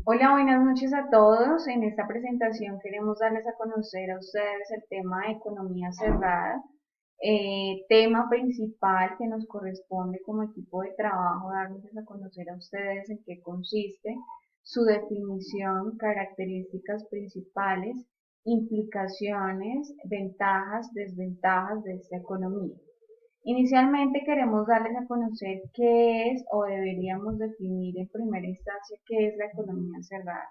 Hola, buenas noches a todos. En esta presentación queremos darles a conocer a ustedes el tema de economía cerrada, tema principal que nos corresponde como equipo de trabajo darles a conocer a ustedes en qué consiste, su definición, características principales, implicaciones, ventajas, desventajas de esta economía. Inicialmente queremos darles a conocer qué es o deberíamos definir en primera instancia qué es la economía cerrada.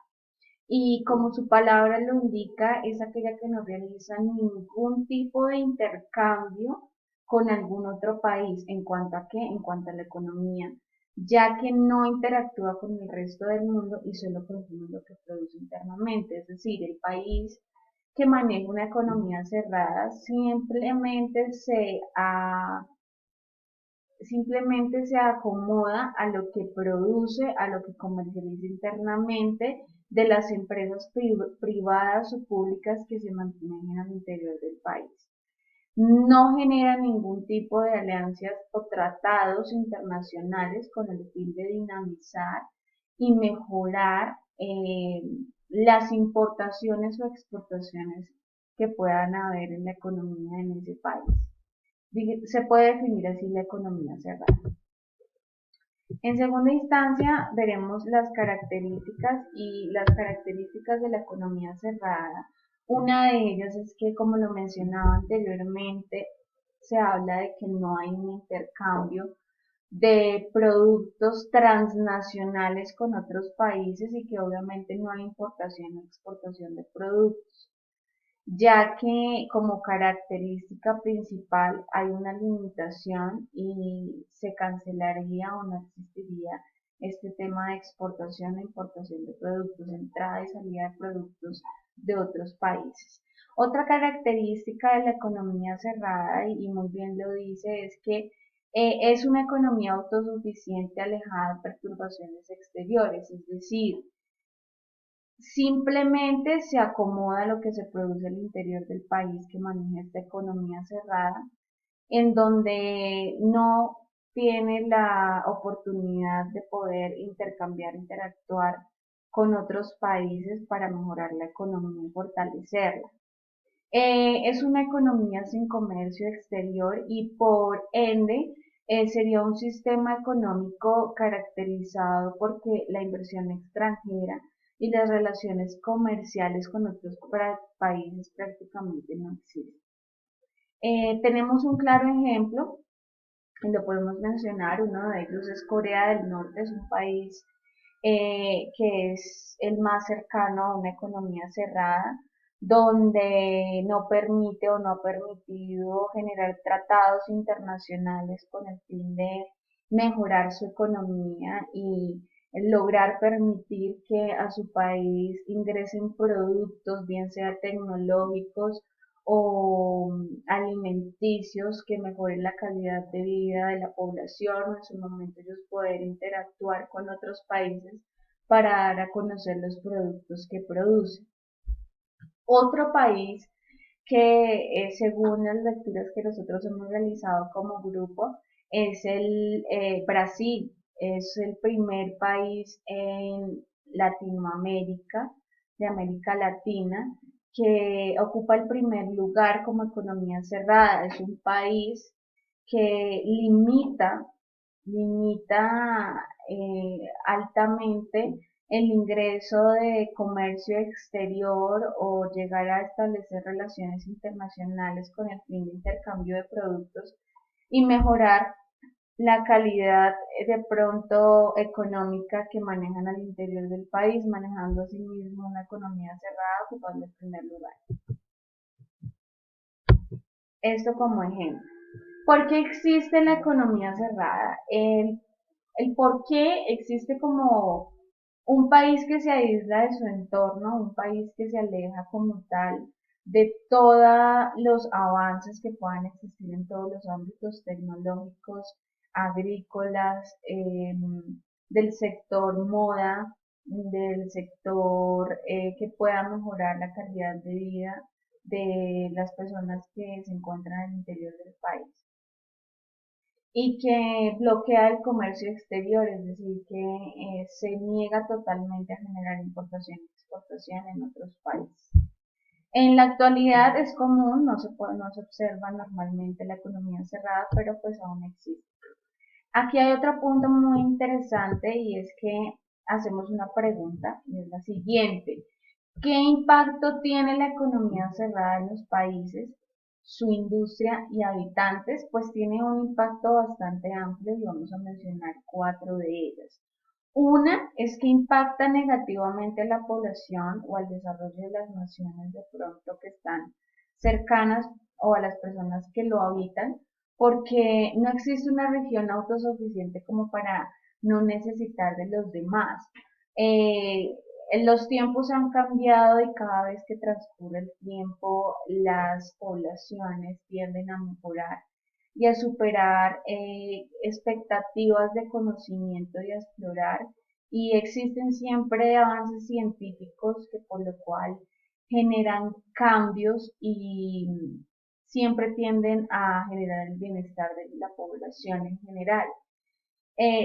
Y como su palabra lo indica, es aquella que no realiza ningún tipo de intercambio con algún otro país. ¿En cuanto a qué? En cuanto a la economía, ya que no interactúa con el resto del mundo y solo consume lo que produce internamente. Es decir, el país que maneja una economía cerrada simplemente se acomoda a lo que produce, a lo que comercializa internamente de las empresas privadas o públicas que se mantienen en el interior del país. No genera ningún tipo de alianzas o tratados internacionales con el fin de dinamizar y mejorar las importaciones o exportaciones que puedan haber en la economía en ese país. Se puede definir así la economía cerrada. En segunda instancia, veremos las características de la economía cerrada. Una de ellas es que, como lo mencionaba anteriormente, se habla de que no hay un intercambio de productos transnacionales con otros países y que obviamente no hay importación o exportación de productos, ya que como característica principal hay una limitación y se cancelaría o no existiría este tema de exportación e importación de productos, entrada y salida de productos de otros países. Otra característica de la economía cerrada, y muy bien lo dice, es que es una economía autosuficiente alejada de perturbaciones exteriores, es decir, simplemente se acomoda a lo que se produce al interior del país que maneja esta economía cerrada, en donde no tiene la oportunidad de poder intercambiar, interactuar con otros países para mejorar la economía y fortalecerla. Es una economía sin comercio exterior y por ende sería un sistema económico caracterizado porque la inversión extranjera y las relaciones comerciales con otros países prácticamente no existen. Tenemos un claro ejemplo, y lo podemos mencionar, uno de ellos es Corea del Norte, es un país que es el más cercano a una economía cerrada, donde no permite o no ha permitido generar tratados internacionales con el fin de mejorar su economía y lograr permitir que a su país ingresen productos, bien sea tecnológicos o alimenticios que mejoren la calidad de vida de la población, o en su momento ellos poder interactuar con otros países para dar a conocer los productos que producen. Otro país que según las lecturas que nosotros hemos realizado como grupo es el Brasil. Es el primer país en Latinoamérica, de América Latina, que ocupa el primer lugar como economía cerrada. Es un país que limita altamente el ingreso de comercio exterior o llegar a establecer relaciones internacionales con el fin de intercambio de productos y mejorar la calidad de pronto económica que manejan al interior del país, manejando asimismo una economía cerrada, ocupando el primer lugar. Esto como ejemplo. ¿Por qué existe la economía cerrada? El por qué existe como un país que se aísla de su entorno, un país que se aleja como tal de todos los avances que puedan existir en todos los ámbitos tecnológicos, agrícolas, del sector moda, del sector que pueda mejorar la calidad de vida de las personas que se encuentran al interior del país. y que bloquea el comercio exterior, es decir, que se niega totalmente a generar importación y exportación en otros países. En la actualidad es común, no se observa normalmente la economía cerrada, pero pues aún existe. Aquí hay otro punto muy interesante y es que hacemos una pregunta y es la siguiente. ¿Qué impacto tiene la economía cerrada en los países, su industria y habitantes? Pues tiene un impacto bastante amplio y vamos a mencionar cuatro de ellas. Una es que impacta negativamente a la población o al desarrollo de las naciones de pronto que están cercanas o a las personas que lo habitan, porque no existe una región autosuficiente como para no necesitar de los demás. Eh, los tiempos han cambiado y cada vez que transcurre el tiempo las poblaciones tienden a mejorar y a superar expectativas de conocimiento y a explorar. Y existen siempre avances científicos que por lo cual generan cambios y siempre tienden a generar el bienestar de la población en general.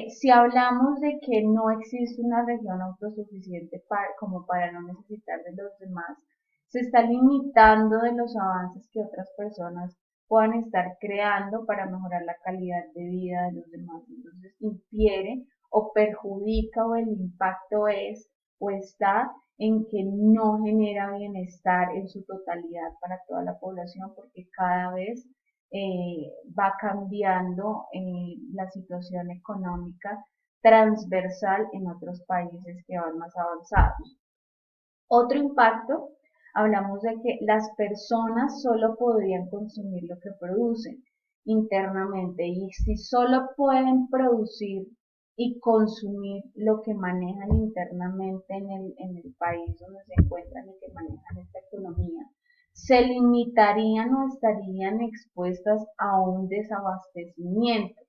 Si hablamos de que no existe una región autosuficiente como para no necesitar de los demás, se está limitando de los avances que otras personas puedan estar creando para mejorar la calidad de vida de los demás. Entonces infiere o perjudica o el impacto es o está en que no genera bienestar en su totalidad para toda la población porque cada vez va cambiando la situación económica transversal en otros países que van más avanzados. Otro impacto, hablamos de que las personas solo podrían consumir lo que producen internamente y si solo pueden producir y consumir lo que manejan internamente en el país donde se encuentran y que manejan esta economía, se limitarían o estarían expuestas a un desabastecimiento.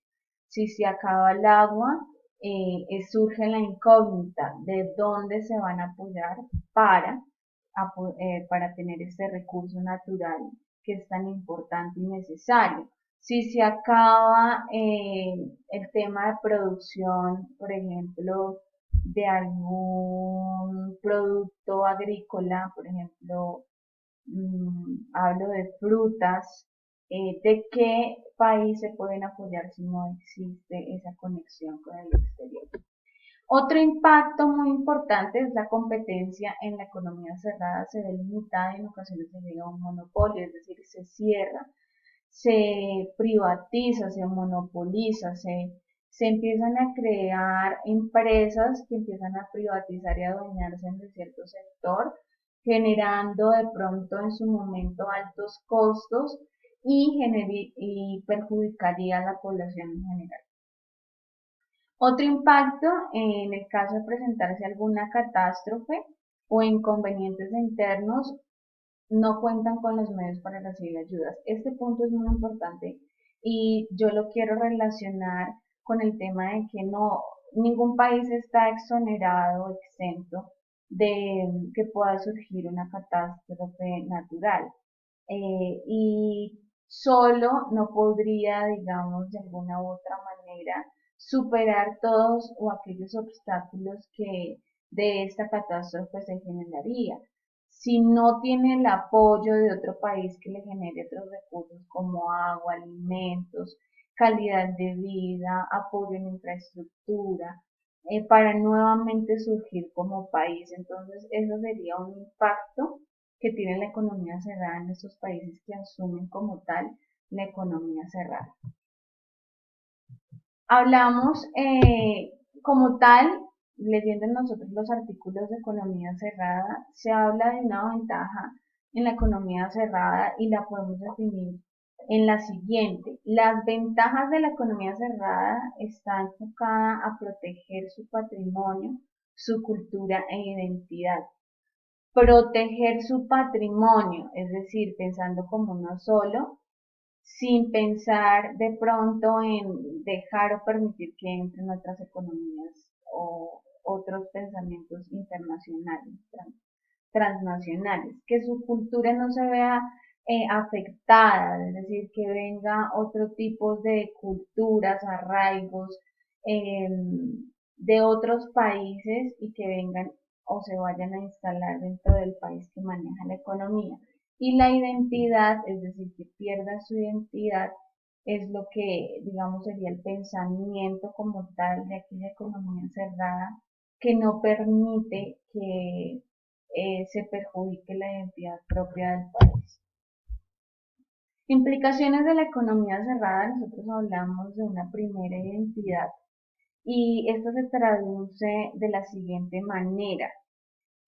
Si se acaba el agua, surge la incógnita de dónde se van a apoyar para, para tener este recurso natural que es tan importante y necesario. Si se acaba el tema de producción, por ejemplo, de algún producto agrícola, por ejemplo, hablo de frutas, de qué país se pueden apoyar si no existe esa conexión con el exterior. Otro impacto muy importante es la competencia en la economía cerrada, se ve limitada y en ocasiones se llega a un monopolio, es decir, se cierra, se privatiza, se monopoliza, se empiezan a crear empresas que empiezan a privatizar y a adueñarse de cierto sector, generando de pronto en su momento altos costos y perjudicaría a la población en general. Otro impacto en el caso de presentarse alguna catástrofe o inconvenientes internos no cuentan con los medios para recibir ayudas. Este punto es muy importante y yo lo quiero relacionar con el tema de que no, ningún país está exonerado o exento de que pueda surgir una catástrofe natural. Y solo no podría, digamos, de alguna u otra manera superar todos o aquellos obstáculos que de esta catástrofe se generaría si no tiene el apoyo de otro país que le genere otros recursos como agua, alimentos, calidad de vida, apoyo en infraestructura, para nuevamente surgir como país. Entonces, eso sería un impacto que tiene la economía cerrada en estos países que asumen como tal la economía cerrada. Hablamos como tal, leyendo nosotros los artículos de economía cerrada, se habla de una ventaja en la economía cerrada y la podemos definir en la siguiente. Las ventajas de la economía cerrada están enfocadas a proteger su patrimonio, su cultura e identidad. Proteger su patrimonio, es decir, pensando como uno solo, sin pensar de pronto en dejar o permitir que entren otras economías o otros pensamientos internacionales, transnacionales, que su cultura no se vea afectadas, es decir, que venga otro tipo de culturas, arraigos de otros países y que vengan o se vayan a instalar dentro del país que maneja la economía. Y la identidad, es decir, que pierda su identidad, es lo que, digamos, sería el pensamiento como tal de aquella economía cerrada que no permite que se perjudique la identidad propia del país. Implicaciones de la economía cerrada, nosotros hablamos de una primera identidad y esto se traduce de la siguiente manera.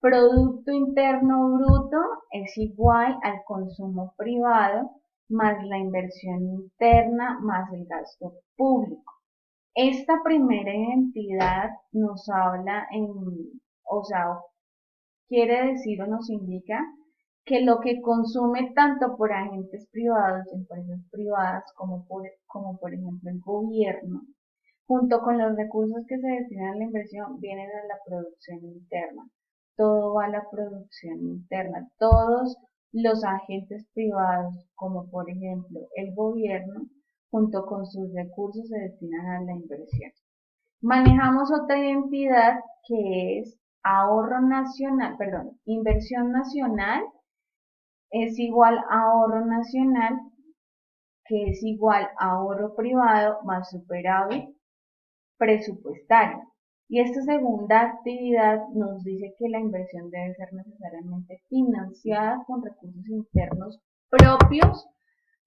Producto Interno Bruto es igual al consumo privado más la inversión interna más el gasto público. Esta primera identidad nos habla o sea, quiere decir o nos indica que lo que consume tanto por agentes privados, empresas privadas, como por ejemplo el gobierno, junto con los recursos que se destinan a la inversión, vienen a la producción interna. Todo va a la producción interna. Todos los agentes privados, como por ejemplo el gobierno, junto con sus recursos se destinan a la inversión. Manejamos otra identidad que es ahorro nacional, perdón, inversión nacional es igual a ahorro nacional, que es igual a ahorro privado más superávit presupuestario. Y esta segunda actividad nos dice que la inversión debe ser necesariamente financiada con recursos internos propios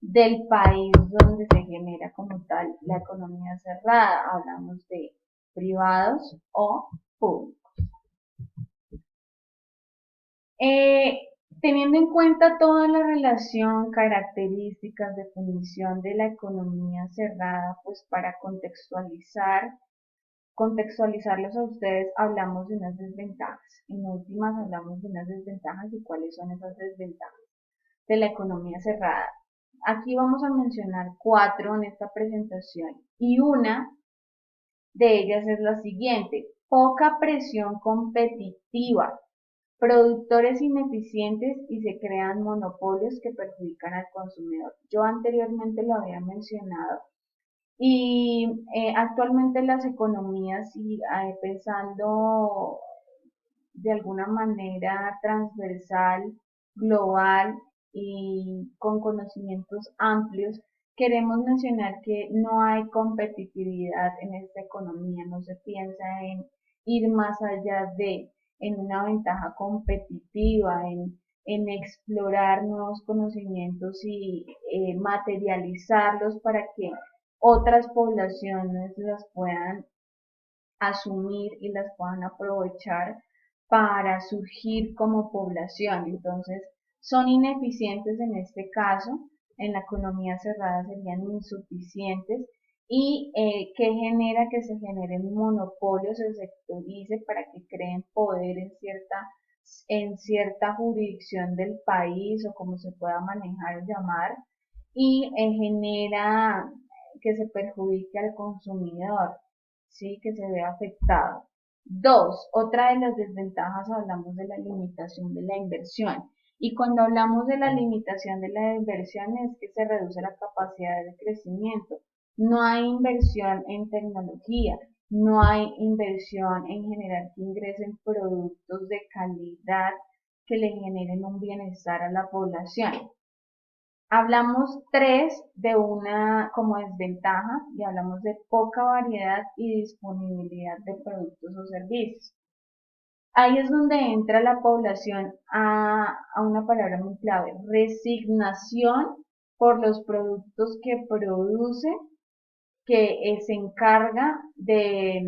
del país donde se genera como tal la economía cerrada. Hablamos de privados o públicos. Eh, Teniendo en cuenta toda la relación, características, definición de la economía cerrada, pues para contextualizarlos a ustedes, hablamos de unas desventajas. En últimas hablamos de unas desventajas y cuáles son esas desventajas de la economía cerrada. Aquí vamos a mencionar 4 en esta presentación y una de ellas es la siguiente: poca presión competitiva, productores ineficientes y se crean monopolios que perjudican al consumidor. Yo anteriormente lo había mencionado y actualmente las economías, y pensando de alguna manera transversal, global y con conocimientos amplios, queremos mencionar que no hay competitividad en esta economía, no se piensa en ir más allá en una ventaja competitiva, en explorar nuevos conocimientos y materializarlos para que otras poblaciones las puedan asumir y las puedan aprovechar para surgir como población. Entonces, son ineficientes en este caso, en la economía cerrada serían insuficientes y que genera que se generen monopolios, se sectorice para que creen poder en cierta jurisdicción del país o como se pueda manejar o llamar y genera que se perjudique al consumidor, ¿sí? Que se ve afectado. Dos, otra de las desventajas, hablamos de la limitación de la inversión. Y cuando hablamos de la limitación de la inversión es que se reduce la capacidad de crecimiento. No hay inversión en tecnología, no hay inversión en generar que ingresen productos de calidad que le generen un bienestar a la población. Hablamos 3 de una como desventaja y hablamos de poca variedad y disponibilidad de productos o servicios. Ahí es donde entra la población a una palabra muy clave: resignación por los productos que produce, que se encarga de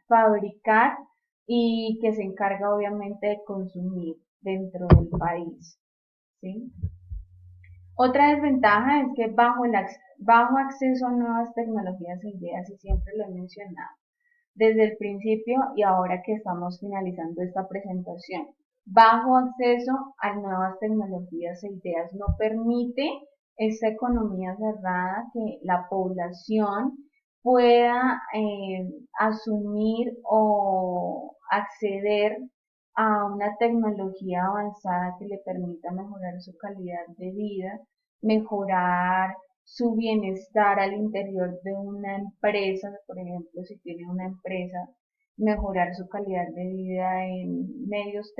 fabricar y que se encarga obviamente de consumir dentro del país, ¿sí? Otra desventaja es que bajo acceso a nuevas tecnologías e ideas, y siempre lo he mencionado desde el principio y ahora que estamos finalizando esta presentación, bajo acceso a nuevas tecnologías e ideas no permite esta economía cerrada que la población pueda asumir o acceder a una tecnología avanzada que le permita mejorar su calidad de vida, mejorar su bienestar al interior de una empresa, por ejemplo, si tiene una empresa, mejorar su calidad de vida en medios